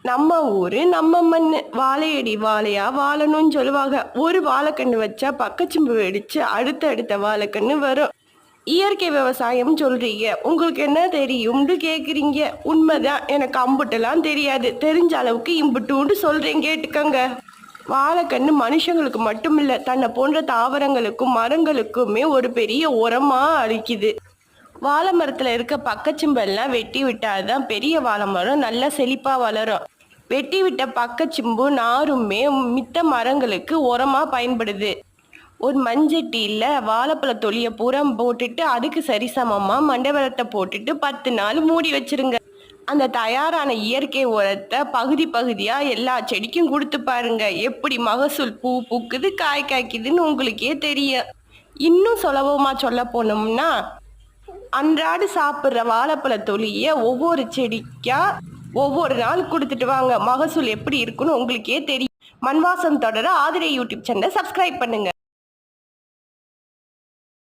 நம்ம ஊரு நம்ம மண்ணு வாழையடி வாழையா வாழணும்னு சொல்லுவாங்க. ஒரு வாழைக்கன்று வச்சா பக்கச்சும்பு வெடிச்சு அடுத்த வாழைக்கன்று வரும். இயற்கை விவசாயம் சொல்றீங்க, உங்களுக்கு என்ன தெரியும்னு கேக்குறீங்க. உண்மைதான், எனக்கு அம்புட்டெல்லாம் தெரியாது. தெரிஞ்ச அளவுக்கு இம்புட்டுன்னு சொல்றேன், கேட்டுக்கங்க. வாழைக்கன்று மனுஷங்களுக்கு மட்டும் இல்ல, தன்னை போன்ற தாவரங்களுக்கும் மரங்களுக்குமே ஒரு பெரிய உரமா அளிக்குது. வாழை மரத்துல இருக்க பக்கச்சிம்பெல்லாம் வெட்டி விட்டாதான் பெரிய வாழை மரம் நல்லா செழிப்பா வளரும். வெட்டி விட்ட பக்கச்சிம்பு நாருமே மித்த மரங்களுக்கு உரமா பயன்படுது. ஒரு மண்சட்டியில் வாழைப்பழ தொலியை பூரா போட்டுட்டு அதுக்கு சரிசமமா மண்டவெல்லத்தை போட்டுட்டு 10 நாள் மூடி வச்சிருங்க. அந்த தயாரான இயற்கை உரத்தை பகுதி பகுதியா எல்லா செடிக்கும் கொடுத்து பாருங்க, எப்படி மகசூல் பூ பூக்குது காய் காய்க்குதுன்னு உங்களுக்கே தெரியும். இன்னும் சுலபமா சொல்ல போனோம்னா, அன்றாடு சாப்பிட்ற வாழைப்பழ தொலியை ஒவ்வொரு செடிக்கா ஒவ்வொரு நாள் கொடுத்துட்டு வாங்க, மகசூல் எப்படி இருக்குன்னு உங்களுக்கே தெரியும். மண்வாசம் தொடர ஆதிரை யூடியூப் சேனலை சப்ஸ்கிரைப் பண்ணுங்க.